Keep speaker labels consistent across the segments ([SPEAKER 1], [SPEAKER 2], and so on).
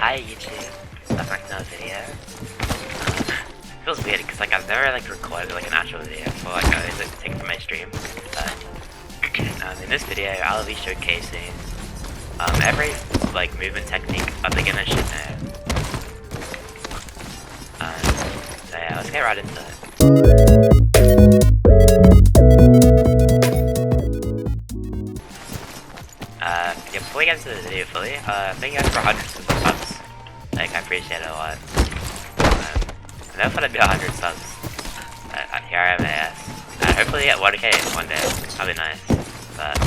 [SPEAKER 1] Hi YouTube, welcome back to another video. It feels weird because like I've never like recorded like an actual video before, like I always like take it from my stream. But in this video I'll be showcasing every like movement technique a beginner should know. So yeah, let's get right into it. Yeah, before we get into the video fully, thank you guys for 100 subs. Like, I appreciate it a lot. I never thought I'd be 100 subs. Here I am, AS. Hopefully at 1k one day. That'd be nice. But,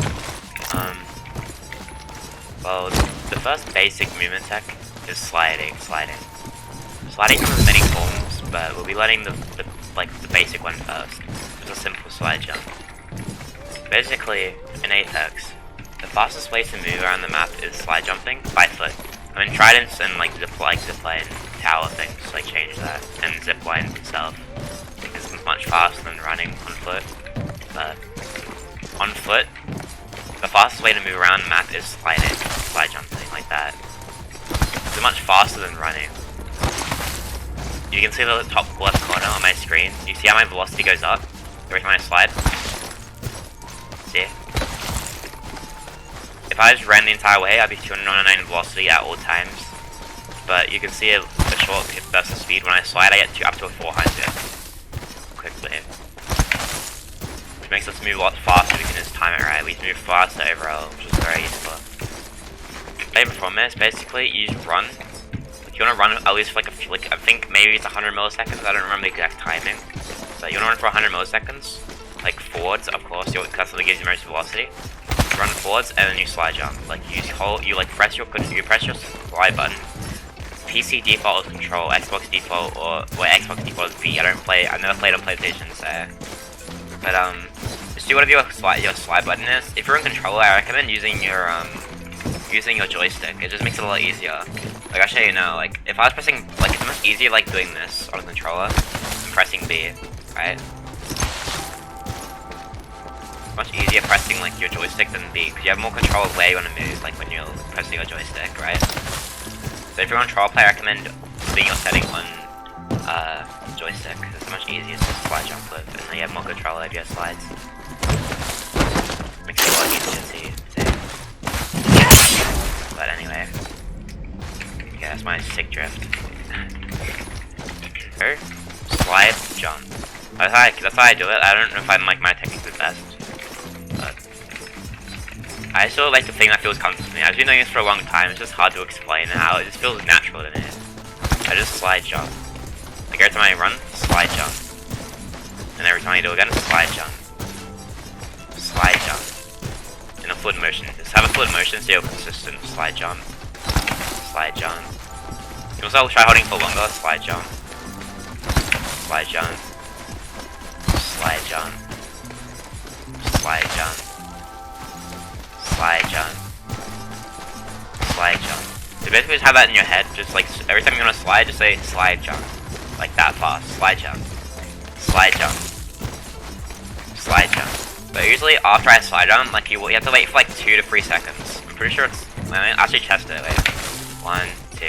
[SPEAKER 1] well, the first basic movement tech is sliding. Sliding comes in many forms, but we'll be letting the basic one first. Just a simple slide jump. Basically, in Apex, the fastest way to move around the map is slide jumping by foot. I mean, tridents and like zipline tower things like change that, and zipline itself is much faster than running on foot. But on foot, the fastest way to move around the map is slide jumping like that. It's much faster than running. You can see the top left corner on my screen. You see how my velocity goes up every time I slide? See? If I just ran the entire way, I'd be 299 velocity at all times. But you can see a short burst of speed. When I slide, I get up to a 400 quickly. Which makes us move a lot faster. We can just time it right. We move faster overall, which is very useful. Same performance, basically, you just run. If you want to run at least for like I think maybe it's 100 milliseconds. I don't remember the exact timing. But you want to run for 100 milliseconds, like forwards, of course. That's what gives you most velocity. Run forwards and then you slide jump. Like you press your slide button. PC default or control, Xbox default or Xbox default is B. I've never played on PlayStation, so. But just do whatever your slide button is. If you're in controller, I recommend using your joystick. It just makes it a lot easier. Like I'll show you now. Like if I was pressing, like it's much easier like doing this on a controller than pressing B, right? Much easier pressing like your joystick than B, because you have more control of where you want to move, like when you're pressing your joystick, right? So if you're on control play, I recommend putting your setting on joystick. It's much easier to slide jump with, and then you have more control over your slides. Makes it a lot easier to do. But anyway, yeah, that's my sick drift. Go, slide, jump. That's how I do it. I don't know if my technique is the best. I still like the thing that feels comfortable to me. I've been doing this for a long time, it's just hard to explain how it just feels natural to me. I just slide jump. Like every time I run, slide jump. And every time I do it again, slide jump. Slide jump. In a fluid motion. Just have a fluid motion so you're consistent. Slide jump. Slide jump. You can also try holding for longer, slide jump. Slide jump. Slide jump. Slide jump. Slide jump. Slide jump. So basically just have that in your head, just like every time you want to slide, just say slide jump. Like that fast. Slide jump. Slide jump. Slide jump. But usually after I slide jump, like you have to wait for like 2 to 3 seconds. I'm pretty sure it's, let me actually test it, wait. 1, 2.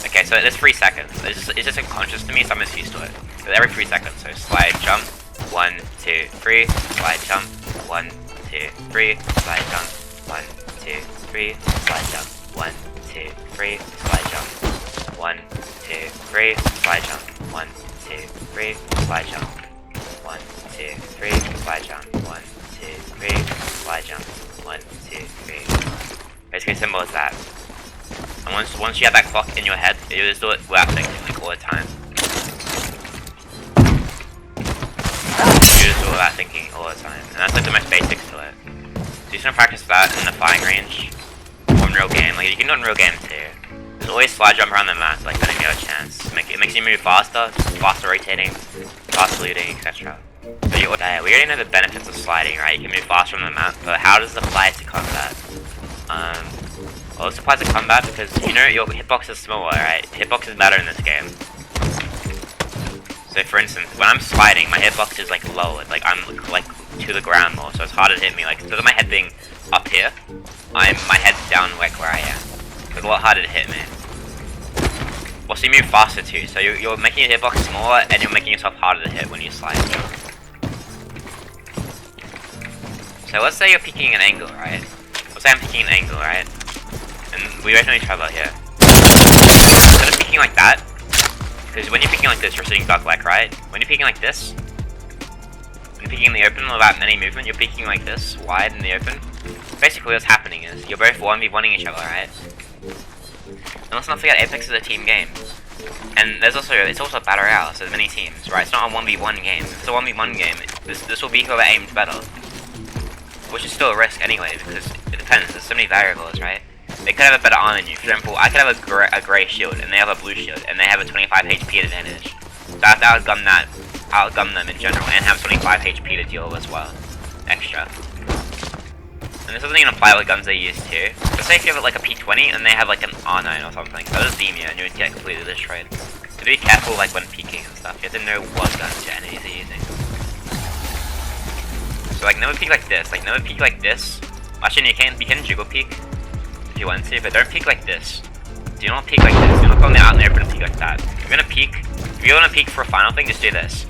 [SPEAKER 1] Okay, so it's 3 seconds. It's just unconscious to me, so I'm just used to it. So every 3 seconds, so slide jump. 1, 2, 3. Slide jump. 1, 2, 3. Slide jump. 1, 2, 3, slide jump. 1, 2, 3, slide jump. 1, 2, 3, slide jump. 1, 2, 3, slide jump. 1, 2, 3, slide jump. 1, 2, 3, slide jump. 1, 2, 3. Basically simple as that. And once you have that clock in your head, you just do it without thinking, like all the time. You just do it without thinking all the time. And that's like the most basics to it. So you're gonna practice that in the firing range, or in real game. Like you can do it in real game too. There's always slide jump around the map, like letting you have a chance. It makes you move faster, faster rotating, faster looting, etc. So we already know the benefits of sliding, right? You can move faster on the map, but how does it apply to combat? Well, this applies to combat because you know your hitbox is smaller, right? Hitbox is better in this game. So for instance, when I'm sliding, my hitbox is like lowered, like I'm like to the ground more, so it's harder to hit me. Like instead of my head being up here, my head's down like where I am. So it's a lot harder to hit me. Also, you move faster too, so you're making your hitbox smaller and you're making yourself harder to hit when you slide. So let's say you're picking an angle, right? Let's say I'm picking an angle, right? And we both know each other here. Instead of picking like that, because when you're picking like this, you're sitting duck-like, right? When you're picking like this, when you're picking in the open without any movement, you're picking like this, wide in the open. Basically what's happening is, you're both 1v1ing each other, right? And let's not forget, Apex is a team game. And it's also a battle royale, so there's many teams, right? It's not a 1v1 game. If it's a 1v1 game, this will be whoever aims better. Which is still a risk anyway, because it depends, there's so many variables, right? They could have a better arm than you. For example, I could have a grey shield, and they have a blue shield, and they have a 25 HP advantage. So I have to outgun them in general, and have 25 HP to deal with as well. Extra. And this doesn't even apply with guns they use too. Let's say if you have like a P20, and they have like an R9 or something, they'll just beam you, and you would get completely destroyed. So be careful like when peeking and stuff, you have to know what guns your enemies are using. So like never peek like this, Actually, you can jiggle peek if you want to, but don't peek like this. Do not peek like this. Do not go out in the open and peek like that. If you're gonna peek, if you want to peek for a final thing, just do this.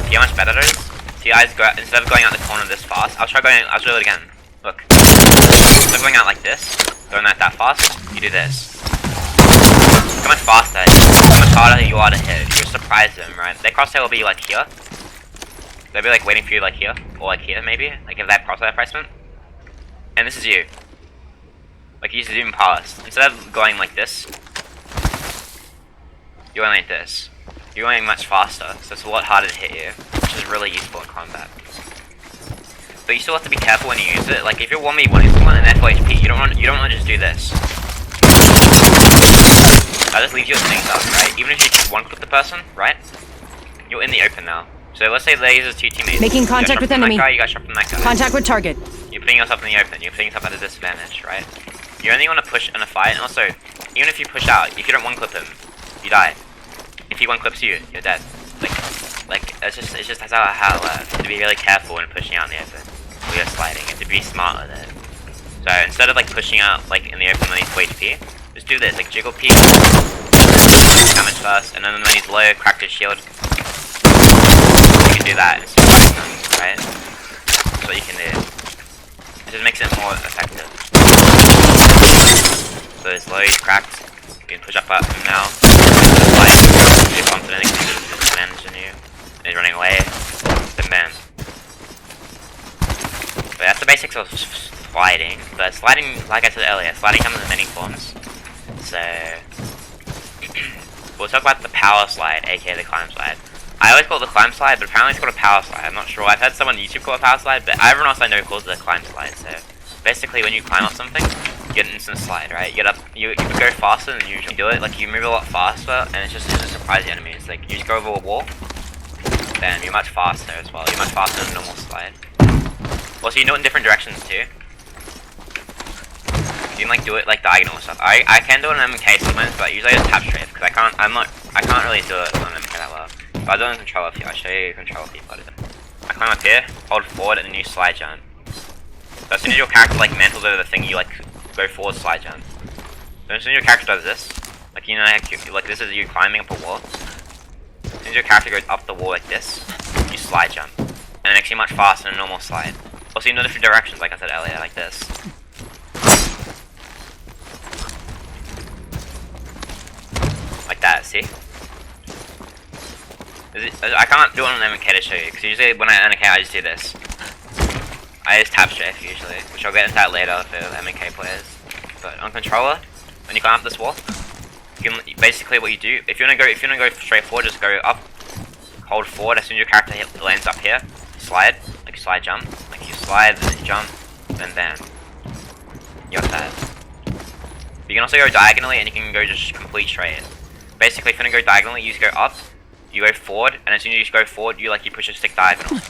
[SPEAKER 1] See how much better it is? See guys, instead of going out the corner this fast, I'll do it again. Look. Instead of going out like this, going out that fast, you do this. Look how much faster, how much harder you are to hit. You'll surprise them, right? Their crosshair will be like here. They'll be like waiting for you like here, or like here maybe, like if that crosshair placement. And this is you. Like you zoom past. Instead of going like this, you're going like this. You're going much faster, so it's a lot harder to hit you, which is really useful in combat. But you still have to be careful when you use it. Like if you're 1v1ing someone and they're full HP, you don't want to just do this. That just leaves you with things up, right? Even if you just one clip the person, right? You're in the open now. So let's say there uses two teammates.
[SPEAKER 2] Making contact with enemy.
[SPEAKER 1] You got shot from that guy.
[SPEAKER 2] Contact with target.
[SPEAKER 1] You're putting yourself in the open. You're putting yourself at a disadvantage, right? You only want to push in a fight, and also, even if you push out, if you don't one clip him, you die. If he one clips you, you're dead. Like it's just that's how it works. You have to be really careful when pushing out in the open. When you're sliding, you have to be smart with it. So instead of like pushing out like in the open when he's full HP, just do this, like jiggle peek, damage first, and then when he's low, crack his shield. You can do that instead of fighting them, right? That's what you can do. It just makes it more effective. So his low, he's cracked. You can push up at him now. Like, you're confident because he's disadvantage on you. And he's running away. Then bam. So that's the basics of sliding. But sliding, like I said earlier, sliding comes in many forms. So we'll talk about the power slide, aka the climb slide. I always call it the climb slide, but apparently it's called a power slide. I'm not sure. I've had someone on YouTube call it a power slide, but everyone else I know calls it a climb slide. So basically, when you climb up something, you get an instant slide, right? You get up, you go faster than you usually do it. Like you move a lot faster, and it's just surprise the enemies. Like you just go over a wall, bam, you're much faster as well. You're much faster than a normal slide. Also, you do it in different directions too. You can like do it like diagonal and stuff. I can do it on MK sometimes, but usually it's Tapstrafe because I can't really do it on MK that well. But I'll do it in controller view. I'll show you controller view how to do it. I climb up here, hold forward, and then you slide jump. So as soon as your character like mantles over the thing, you like go forward, slide jump. So as soon as your character does this, like you know, like this is you climbing up a wall. As soon as your character goes up the wall like this, you slide jump, and it makes you much faster than a normal slide. Also, you know different directions, like I said earlier, like this. Like that, see? I can't do it on MK to show you, because usually when I MK I just do this. I use Tapstrafe usually, which I'll get into that later for MK players. But on controller, when you climb up this wall, you can basically what you do, if you wanna go straight forward, just go up, hold forward. As soon as your character lands up here, slide, like you slide jump, like you slide, then jump, then bam. You got that. You can also go diagonally, and you can go just complete straight. Basically, if you wanna go diagonally, you just go up, you go forward, and as soon as you go forward, you push your stick diagonal,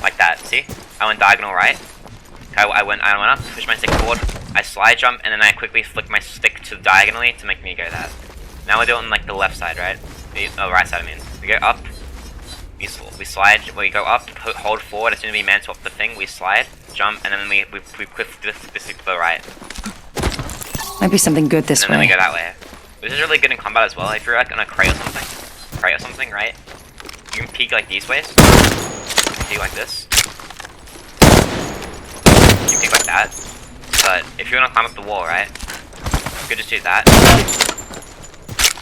[SPEAKER 1] like that. See? I went diagonal right. Okay, I went up, push my stick forward, I slide jump, and then I quickly flick my stick to diagonally to make me go that. Now we're doing like the left side, right? Oh, right side I mean. We go up, we slide, we go up, hold forward. As soon as we mantle up the thing, we slide, jump, and then we quick this to the right.
[SPEAKER 2] Might be something good this
[SPEAKER 1] and then we
[SPEAKER 2] way.
[SPEAKER 1] go that way. This is really good in combat as well. If you're like on a crate or something, right? You can peek like these ways. Peek like this. You peek like that. But if you're gonna climb up the wall, right? You could just do that.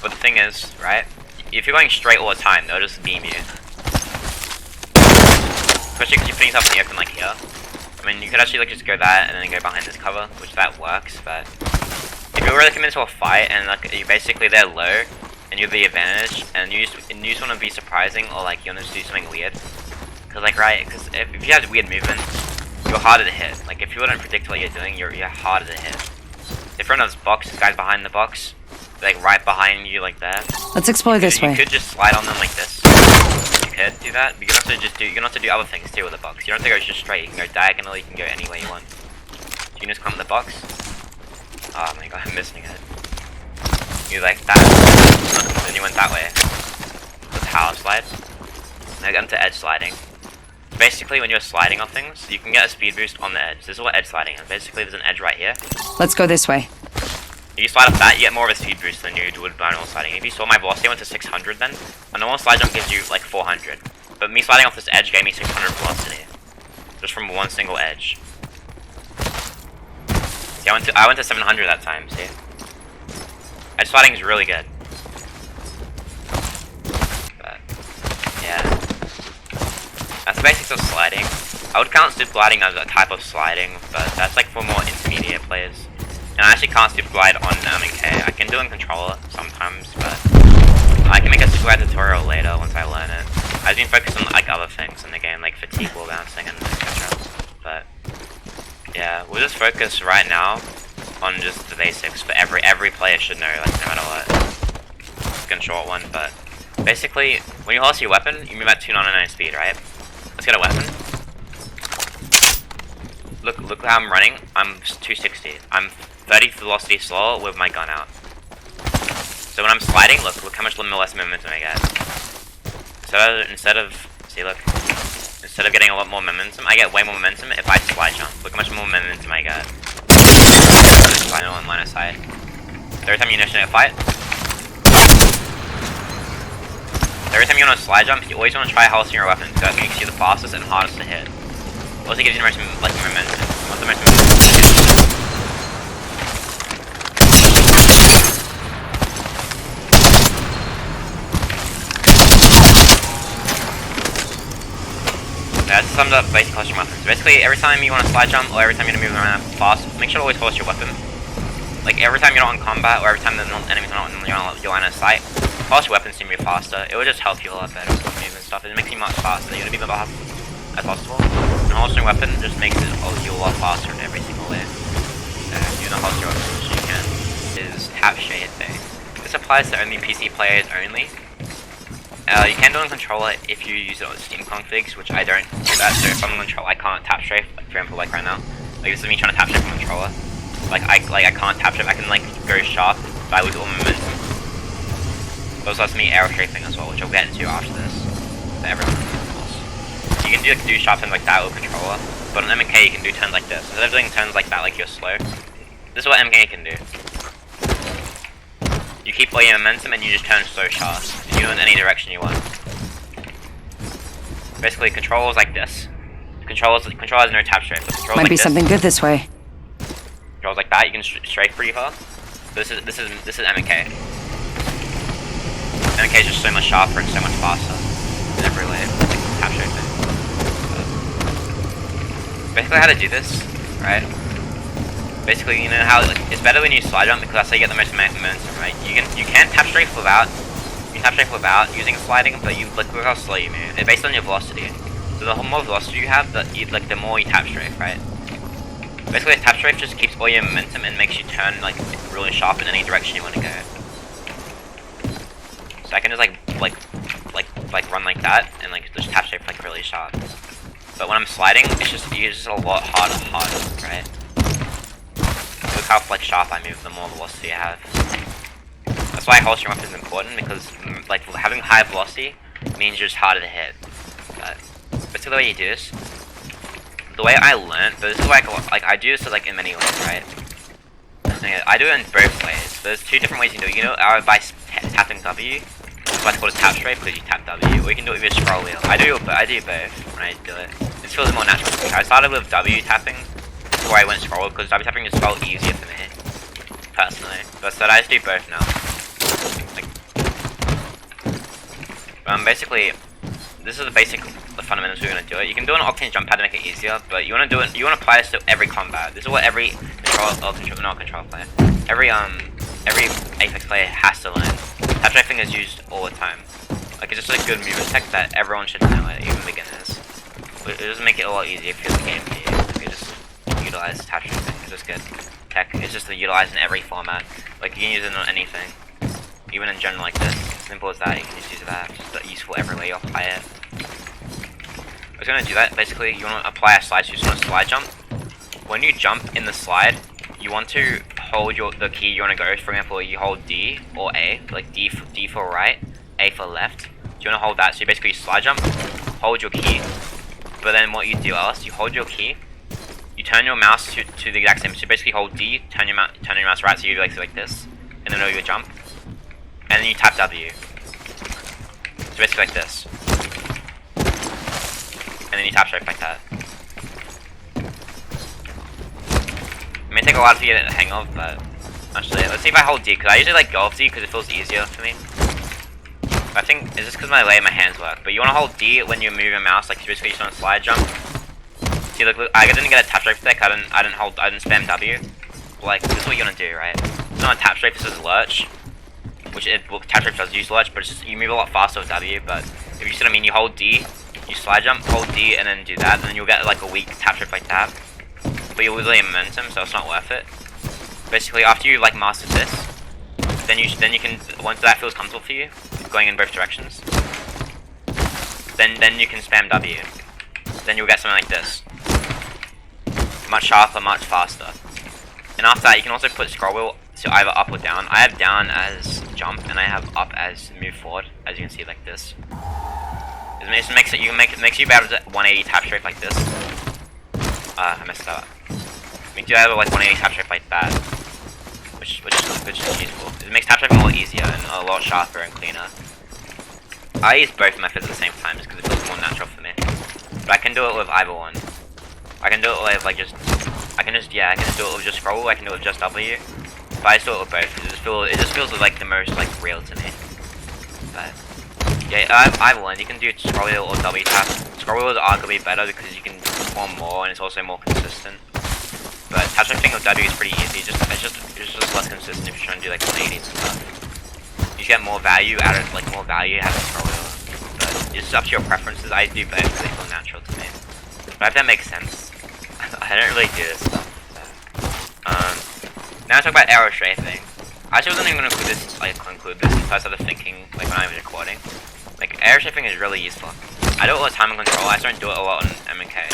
[SPEAKER 1] But the thing is, right? If you're going straight all the time, they'll just beam you. Especially because you're putting yourself in the open like here. I mean, you could actually like just go that and then go behind this cover, which that works, but if you really come into a fight and like you basically they're low and you have the advantage and you just want to be surprising or like you want to do something weird, because like because if you have weird movement, you're harder to hit. Like if you wouldn't predict what you're doing, you're harder to hit. If you're in this box, this guy's behind the box, like right behind you like that.
[SPEAKER 2] Let's explore this way.
[SPEAKER 1] You could just slide on them like this. You could do that, but you can also do other things too with the box. You don't have to go just straight. You can go diagonally. You can go any way you want. You can just climb the box. Oh my god, I'm missing it. You like that, then you went that way. The power slide. Now get into edge sliding. Basically, when you're sliding on things, you can get a speed boost on the edge. This is what edge sliding is. Basically, there's an edge right here.
[SPEAKER 2] Let's go this way.
[SPEAKER 1] If you slide up that, you get more of a speed boost than you would by normal sliding. If you saw my velocity went to 600 then, a normal slide jump gives you like 400. But me sliding off this edge gave me 600 velocity. Just from one single edge. See, I went to 700 that time, see? Edge sliding is really good. But, yeah. That's the basics of sliding. I would count stiff gliding as a type of sliding, but that's like for more intermediate players. And I actually can't stiff glide on MK. I can do it in controller sometimes, but I can make a stiff glide tutorial later once I learn it. I've been focused on like other things in the game, like fatigue wall bouncing and etc. But yeah, we'll just focus right now on just the basics. But every player should know, like no matter what. It's a short one, but basically, when you hold your weapon, you move at 299 speed, right? Let's get a weapon. Look how I'm running. I'm 260. I'm 30 velocity slower with my gun out. So when I'm sliding, look how much less momentum I get. Instead of getting a lot more momentum, I get way more momentum if I slide jump. Look how much more momentum I get. Slide on line of sight. Every time you initiate a fight, every time you want to slide jump, you always want to try holstering your weapon because that makes you the fastest and hardest to hit. Also gives you the most momentum. What's the most momentum? Yeah, that sums up basic holstering weapons. Basically, every time you want to slide jump or every time you want to move around fast, make sure to always holster your weapon. Like every time you're not in combat or every time the enemies are not in your line of sight, holster your weapons to move faster. It will just help you a lot better with movement and stuff. It makes you much faster. You're gonna be the fast as possible. And holstering weapon just makes it you a lot faster in every single way. So doing the holster weapon which you can is Tapstrafe thing. This applies to only PC players only. You can do it on controller if you use it on Steam configs, which I don't do that. So if I'm on controller, I can't Tapstrafe. Like, for example, like right now, like this is me trying to Tapstrafe on controller. I can't Tapstrafe. I can like go sharp, but I lose all momentum. Also has me arrow strafing as well, which I'll get into after this. For everyone, of course. You can do sharp turns like that with controller, but on MK you can do turns like this. Instead of doing turns like that, like you're slow, this is what MK can do. You keep all your momentum and you just turn so sharp. You do it in any direction you want. Basically, controllers like this. Controller has no Tapstrafe.
[SPEAKER 2] Might like be something good this way.
[SPEAKER 1] Controls like that, you can strafe pretty fast. This is MK. MK is just so much sharper and so much faster in every way. Like Tapstrafe thing. Basically, how to do this, right? Basically, you know how it's better when you slide jump because that's how you get the most momentum, right? You can Tapstrafe without using sliding, but look how slow you move. It's based on your velocity. So the more velocity you have, the more you Tapstrafe, right? Basically, Tapstrafe just keeps all your momentum and makes you turn like really sharp in any direction you want to go. So I can just like run like that and like just Tapstrafe like really sharp. But when I'm sliding, it's just a lot harder, right? Look how like sharp I move, the more velocity I have. That's why holstering weapon is important because like having high velocity means you're just harder to hit. But basically the way you do this, the way I learned, but this is like I do this like in many ways, right? And Okay, I do it in both ways. There's two different ways you can do it. You know, by tapping W, it's what's called a Tapstrafe because you tap W, or you can do it with your scroll wheel. I do both when I do it. It feels more natural to me. I started with W tapping before I went scroll because W tapping just felt easier for me, personally. But so I just do both now. Like, basically, this is the fundamentals we're gonna do it. You can do an octane jump pad to make it easier, but you wanna apply this to every combat. This is what every every Apex player has to learn. Tapstrafing is used all the time. Like, it's just a good movement tech that everyone should know, even beginners. It doesn't make it a lot easier for the game for you. Like, you just utilize Tapstrafing. It's just good tech. It's just utilized in every format. Like, you can use it on anything, even in general like this. Simple as that. You can just use that. It's just useful everywhere you apply it. I was gonna do that. Basically, you want to apply a slide. So you just want to slide jump. When you jump in the slide, you want to hold the key you want to go. For example, you hold D or A, like D for right, A for left. So you want to hold that. So you basically slide jump, hold your key. But then what you do else, you hold your key, you turn your mouse to the exact same. So you basically hold D, turn your mouse right, so you like this, in the middle of your jump, and then you tap W. So basically like this. And then you tap strafe like that. It may take a while to get the hang of, but actually, let's see if I hold D, because I usually like go off D because it feels easier for me. But I think it's just because my way my hands work. But you want to hold D when you move your mouse, like basically you just want to slide jump. See, look, I didn't get a tap strafe deck. I didn't spam W. But, like, this is what you want to do, right? It's not a tap strafe. This is lurch, tap strafe does use lurch, but it's just, you move a lot faster with W. But if you see what I mean, you hold D, you slide jump, hold D, and then do that, and then you'll get like a weak tap strafe like that. But you're losing momentum, so it's not worth it. Basically, after you like master this, then you can, once that feels comfortable for you, going in both directions, then you can spam W. Then you'll get something like this. Much sharper, much faster. And after that, you can also put scroll wheel to either up or down. I have down as jump, and I have up as move forward, as you can see like this. It makes you better to 180 tap strafe like this. I messed up. We do have a like 180 tap strafe like that, which is useful. It makes tap strafing a lot easier and a lot sharper and cleaner. I use both methods at the same time just because it feels more natural for me. But I can do it with either one. I can do it with like I can just do it with just scroll. I can do it with just W. But I just do it with both. It just feels like the most like real to me. But yeah, either one. You can do scroll wheel or W tap. Scroll wheel is arguably better because you can perform more and it's also more consistent. But tap strafing with W is pretty easy. It's just less consistent if you're trying to do like 180s and stuff. You get more value out of scroll wheel. But it's just up to your preferences. I do both because they feel natural to me. But if that makes sense. I don't really do this stuff. So. Now I talk about arrow strafing. I actually wasn't even going to conclude this until I started thinking like when I was recording. Like arrow strafing is really useful. I do it all the time in control. I started to do it a lot on M&K.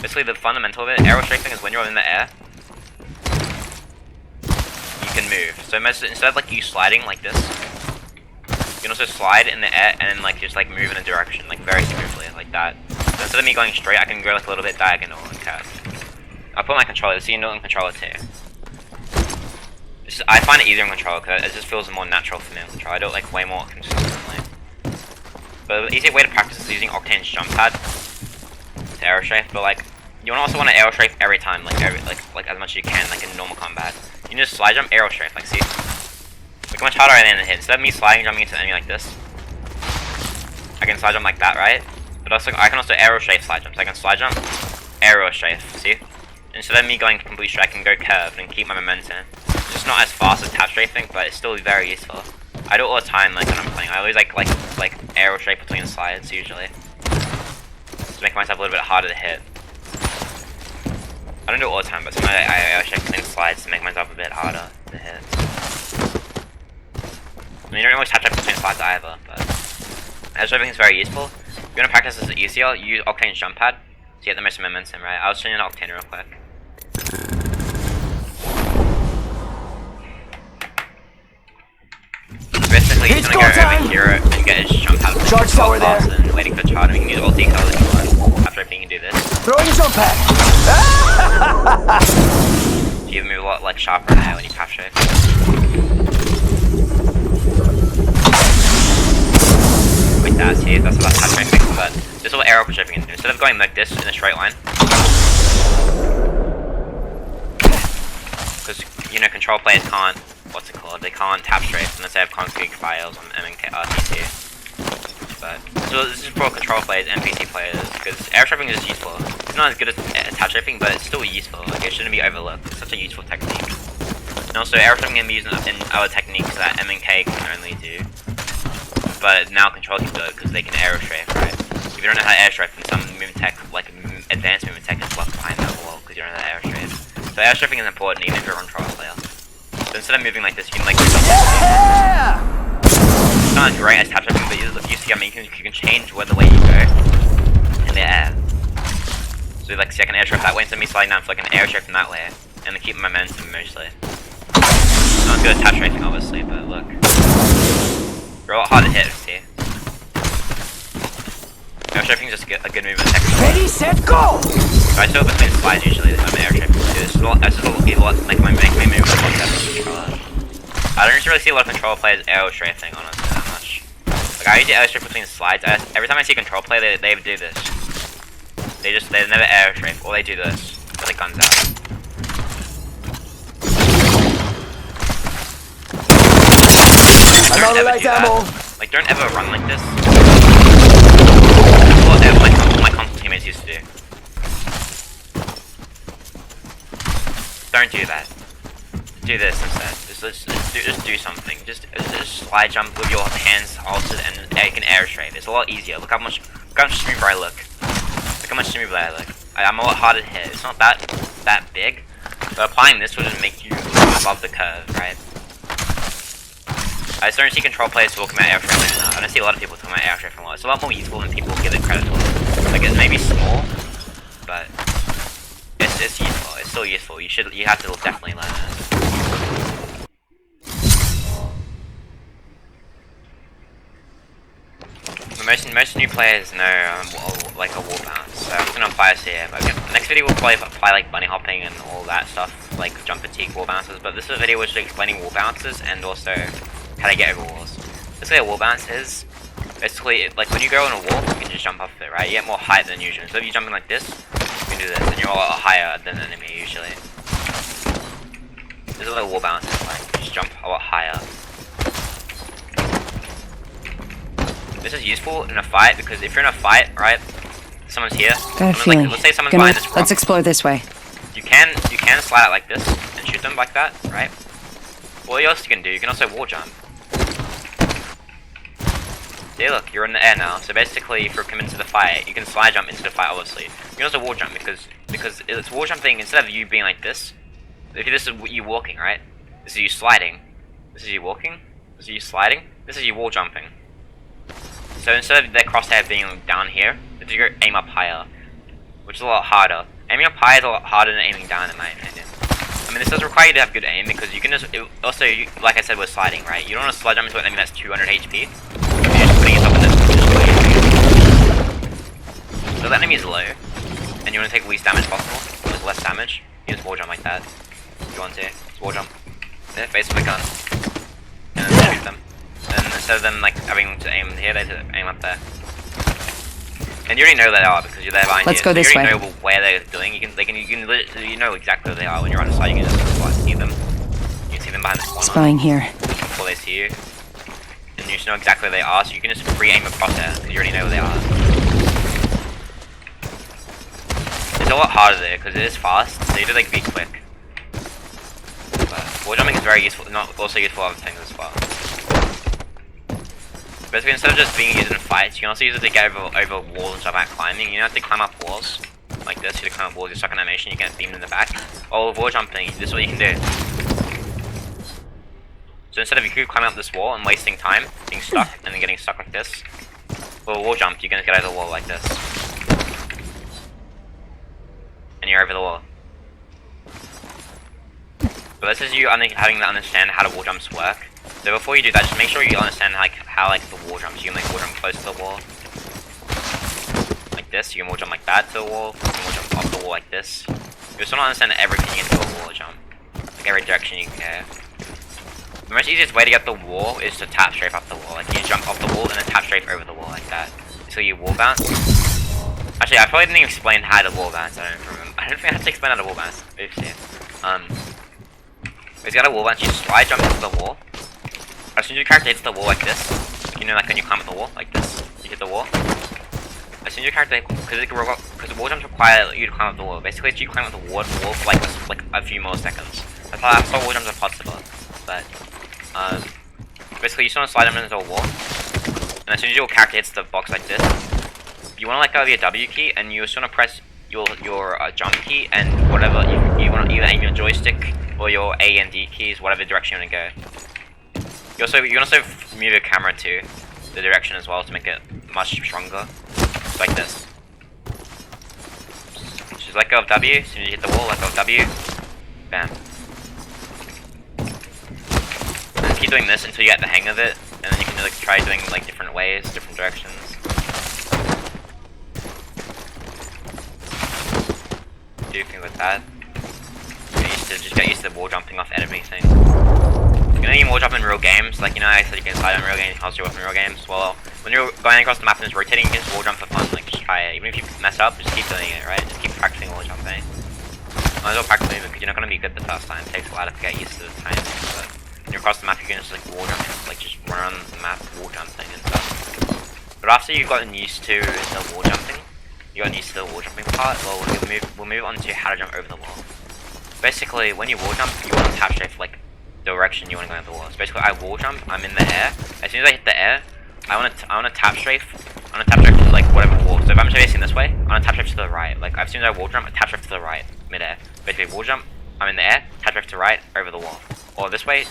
[SPEAKER 1] Basically, the fundamental of it, arrow strafing, is when you're in the air, you can move. So instead of like you sliding like this, you can also slide in the air and then like just like move in a direction like very smoothly like that. So instead of me going straight, I can go like a little bit diagonal and curve. I'll put my controller, so you can do it in controller too. I find it easier in controller because it just feels more natural for me in controller. I do it like way more consistently. But the easiest way to practice is using Octane's jump pad to arrow strafe. But like, you also want to arrow strafe every time, like as much as you can, like in normal combat. You can just slide jump, arrow strafe, like see, like much harder than the hit. Instead of me sliding jumping into an enemy like this, I can slide jump like that, right? But also I can also arrow strafe slide jumps. I can slide jump, arrow strafe, see? Instead of me going complete straight, I can go curve and keep my momentum. It's just not as fast as tap strafing, but it's still very useful. I do it all the time, like when I'm playing. I always like arrow strafe between the slides usually, to make myself a little bit harder to hit. I don't do it all the time, but sometimes I arrow strafe between the slides to make myself a bit harder to hit. I mean, you don't always tap strafe between slides either, but arrow strafing is very useful. If you want to practice this easier, use Octane's jump pad to get the most momentum, right? I'll show you an Octane real quick. Basically, he's gonna go over here and get his jump pad
[SPEAKER 3] Charge tower there.
[SPEAKER 1] And waiting for charge. We can use ulti colors if you want. After everything, you can do this.
[SPEAKER 3] Throwing jump pad.
[SPEAKER 1] You move a lot like sharper now when you Tapstrafe. Like that, see? That's what Tapstrafe makes, but this is what aerial strafing can do. Instead of going like this in a straight line, because, you know, control players can't, what's it called, they can't Tapstrafe unless they have config files on MNK RTC. But, so this is for control players, NPC players, because aerial strafing is useful. It's not as good as Tapstrafing, but it's still useful. Like, it shouldn't be overlooked. It's such a useful technique. And also, aerial strafing can be used in other techniques that MNK can only do. But now control can do it because they can aerial strafe, right? If you don't know how to aerial strafe, then some movement tech, like advanced movement tech, is left behind that wall because you don't know how to aerial strafe. So aerial strafing is important even if you're a control player. So instead of moving like this, you can like do something. It's not as great as Tapstrafing, but you see, I mean, you can change where the way you go in the air. So like, see, I can air strafe that way instead of me sliding down, so I can air strafe from that way, and then keep momentum mostly. It's not as good as Tapstrafing, obviously, but look. You're a lot harder to hit, see? Air strafing is just a good movement technique.
[SPEAKER 2] Ready, set, go!
[SPEAKER 1] So I still between slides usually, I'm air strafing. This is a lot, like my main move is a lot better than controller. I don't really see a lot of controller players air strafing, honestly, that much. Like, I usually air strafe between slides. Every time I see a control player, they do this. They never air strafe, or they do this, with the guns out. Don't ever do that. Like, don't ever run like this. That's what my console teammates used to do. Don't do that. Do this instead. Just do something. Just slide jump with your hands altered and you can air strafe. It's a lot easier. Look how much smoother I look. Look how much smoother I look. I'm a lot harder to hit. It's not that big, but applying this will just make you above the curve, right? I just don't see control players talking about air strafing enough. I don't see a lot of people talking about air strafing a lot. It's a lot more useful than people give it credit for. Like, it may be small, but it's useful. It's still useful. You have to definitely learn it. Most new players know like a wall bounce, so I'm just gonna apply this here. But next video we'll probably apply like bunny hopping and all that stuff, like jump fatigue wall bounces. But this video was just explaining wall bounces and also how to get over walls. Basically, a wall bounce is basically like when you go on a wall, you can just jump off it, right? You get more height than usual. So if you're jumping like this, you can do this, and you're a lot higher than the enemy usually. This is what a wall bounce is like. You just jump a lot higher. This is useful in a fight because if you're in a fight, right? Someone's here.
[SPEAKER 2] Got a feeling.
[SPEAKER 1] Like, let's say someone's behind this rock.
[SPEAKER 2] Let's explore this way.
[SPEAKER 1] You can slide out like this and shoot them like that, right? What else you can do? You can also wall jump. See, look, you're in the air now. So basically, if you're coming into the fight, you can slide jump into the fight. Obviously, you can also wall jump because it's wall jumping. Instead of you being like this, if this is you walking, right? This is you sliding. This is you walking. This is you sliding. This is you wall jumping. So instead of their crosshair being down here, you go aim up higher, which is a lot harder. Aiming up higher is a lot harder than aiming down, in my opinion. I mean, this does require you to have good aim because you can just also, like I said, we're sliding, right? You don't want to slide jump into an enemy that's 200 HP. You're just putting yourself in this. So that enemy is low, and you want to take the least damage possible, with less damage. You just wall jump like that. If you want to, just wall jump. Then face with a gun, and then shoot them. And instead of them like having to aim here, they aim up there. And you already know where they are because you're there behind you.
[SPEAKER 2] Let's go this way.
[SPEAKER 1] You already know where they're doing. You know exactly where they are when you're on the side. You can just see them. You can see them behind the corner.
[SPEAKER 2] Spying here.
[SPEAKER 1] Before they see you, and you just know exactly where they are. So you can just pre-aim across there because you already know where they are. It's a lot harder there because it is fast. So you have to like be quick. But wall jumping is very useful. Not also useful for other things as well. Basically, instead of just being used in fights, you can also use it to get over walls and stuff like climbing. You don't have to climb up walls like this. You have to climb up walls, you're stuck in animation, you get beamed in the back. Or with wall jumping, this is what you can do. So instead of you climbing up this wall and wasting time, being stuck, and then getting stuck like this, with a wall jump, you can get over the wall like this. And you're over the wall. But this is you having to understand how the wall jumps work. So before you do that, just make sure you understand how the wall jumps. You can like wall jump close to the wall, like this. You can wall jump like that to the wall. You can wall jump off the wall like this. You still don't understand everything into a wall jump. every direction you can. The most easiest way to get the wall is to tap strafe off the wall. Like you jump off the wall and then tap strafe over the wall like that. So you wall bounce. Actually, I probably didn't even explain how to wall bounce. I don't remember. I don't think I had to explain how to wall bounce. Oops, yeah. You got a wall bounce. You slide jump into the wall. As soon as your character hits the wall like this, you know, like when you climb up the wall like this, you hit the wall. As soon as your character, because the wall jumps require you to climb up the wall. Basically, you climb up the wall for like a few more seconds. That's how wall jumps are possible. But basically, you just want to slide them into the wall, and as soon as your character hits the box like this, you want to let go of your W key, and you just want to press your jump key and whatever you want to either aim your joystick or your A and D keys, whatever direction you want to go. You can also move your camera to the direction as well to make it much stronger. Just like this. Just let go of W. As soon as you hit the wall, let go of W. Bam. And keep doing this until you get the hang of it, and then you can like try doing like different ways, different directions. Do things like that. Get used to the wall jumping off everything. You know, you wall jump in real games, like, you know, I said you can slide in real games, you can also jump in real games. Well, when you're going across the map and it's rotating, you can just wall jump for fun, like, just try it. Even if you mess up, just keep doing it, right? Just keep practicing wall jumping. Might as well practice movement, because you're not going to be good the first time. It takes a while to get used to the timing, but when you're across the map, you can just, like, wall jump, like, just run around the map, wall jumping and stuff. But after you've gotten used to the wall jumping, part, well, we'll move on to how to jump over the wall. Basically, when you wall jump, you want to tap strafe, like, direction you want to go over the wall. So basically, I wall jump, I'm in the air. As soon as I hit the air, I want to tap strafe. I want to tap strafe to, like, whatever wall. So if I'm facing this way, I want to tap strafe to the right. Like, as soon as I wall jump, I tap strafe to the right, mid-air. Basically, wall jump, I'm in the air, tap strafe to the right, over the wall. Or this way,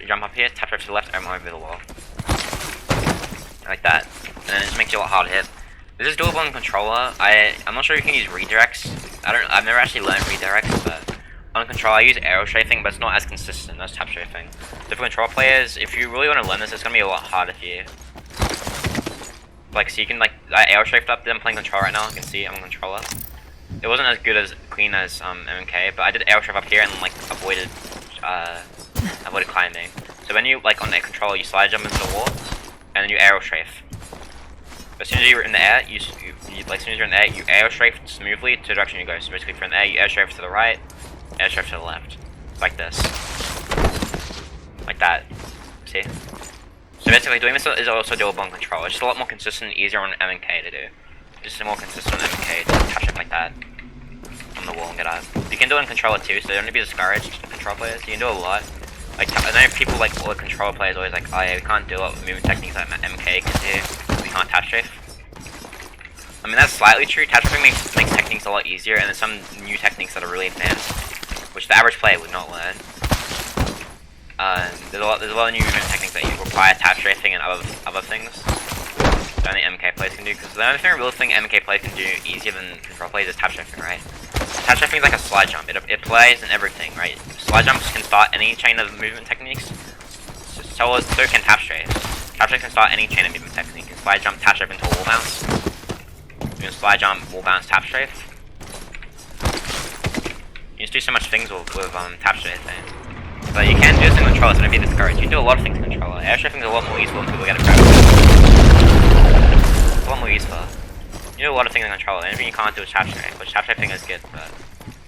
[SPEAKER 1] jump up here, tap strafe to the left, I'm over the wall. Like that. And then it just makes it a lot harder to hit. This is doable on controller. I'm not sure if you can use redirects. I've never actually learned redirects, but on controller I use arrow strafing, but it's not as consistent as tap strafing. So for controller players, if you really want to learn this, it's gonna be a lot harder for you. Like, so you can, like, I arrow strafed up. I'm playing controller right now. You can see I'm on controller. It wasn't as good as clean as MK, but I did arrow strafe up here and like avoided climbing. So when you like on that controller, you slide jump into the wall, and then you arrow strafe. As soon as you're in the air, as soon as you're in the air, you arrow strafe smoothly to the direction you go. So basically, from there, you arrow strafe to the right, arrow strafe to the left, like this, like that. See? So basically, doing this is also doable on controller. It's just a lot more consistent, and easier on MK to do. Just more consistent on MK to touch it like that on the wall and get out. You can do it on controller too, so don't be discouraged. Control players, you can do a lot. Like, I know people like all the controller players always like, oh yeah, we can't do a lot of movement techniques like MK can do. We can't tap strafe. I mean, that's slightly true. Tap strafing makes techniques a lot easier, and there's some new techniques that are really advanced, which the average player would not learn. There's a lot of new movement techniques that you require tap strafing and other things that only MK players can do. Because the only real thing MK players can do easier than control players is tap strafing, right? Tap strafing is like a slide jump. It plays in everything, right? Slide jumps can start any chain of movement techniques. So can tap strafe. Tap strafe can start any chain of movement technique. You can slide jump, tap strafe into a wall bounce. You can slide jump, wall bounce, tap strafe. You just do so much things with tap strafe, but you can do this in controller, so don't be discouraged. You can do a lot of things in controller. Air strafing is a lot more useful if people get it practice. It's a lot more useful. You do a lot of things in controller. Anything you can't do is tap strafe, which tap strafing is good, but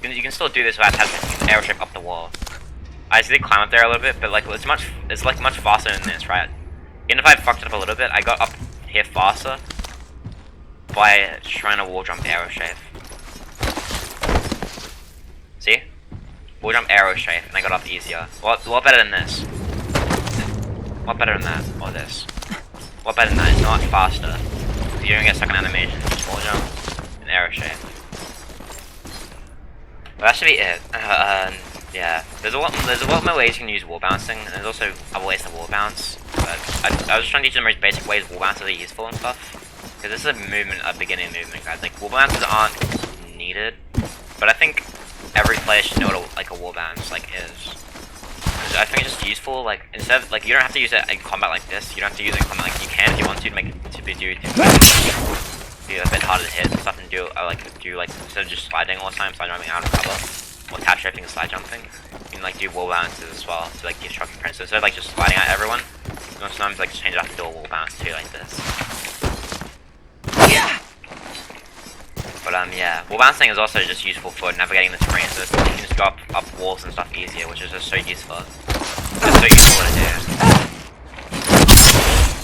[SPEAKER 1] you can still do this without tap strafing. You can air strafe up the wall. I did climb up there a little bit, but like it's much faster than this, right? Even if I fucked it up a little bit, I got up here faster by trying to wall jump arrow strafe. See? Wall jump arrow strafe, and I got up easier. A lot better than this. A lot better than that, or this. A lot better than that, it's not faster. You don't get stuck in animation, just wall jump and arrow strafe. But that should be it. Yeah, there's a lot more ways you can use wall bouncing, and there's also other ways to wall bounce. But I was trying to teach you the most basic ways wall bounces are useful and stuff. Because this is a beginning movement, guys. Like, wall bounces aren't needed, but I think every player should know what a wall bounce is. I think it's just useful. Like, instead of you don't have to use it in combat like this. You don't have to use it in combat like you can if you want to make it to be a bit harder to hit and stuff, and do instead of just sliding all the time, slide jumping out of cover, or tap strafing and slide jumping. You can like do wall bounces as well to like disrupt your prints. So instead of like just sliding at everyone, sometimes like just change it up to do a wall bounce too, like this. But yeah, wall bouncing is also just useful for navigating the terrain. So you can just go up walls and stuff easier, which is just so useful. It's so useful to do.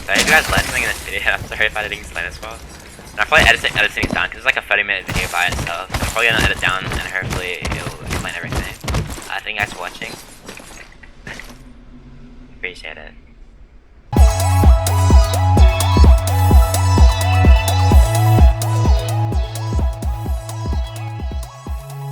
[SPEAKER 1] So if you guys learned something in this video, I'm sorry if I didn't explain this well. And I'll probably edit things down because it's like a 30-minute video by itself. I'm probably gonna edit down and hopefully it'll explain everything. Thank you guys for watching. Appreciate it.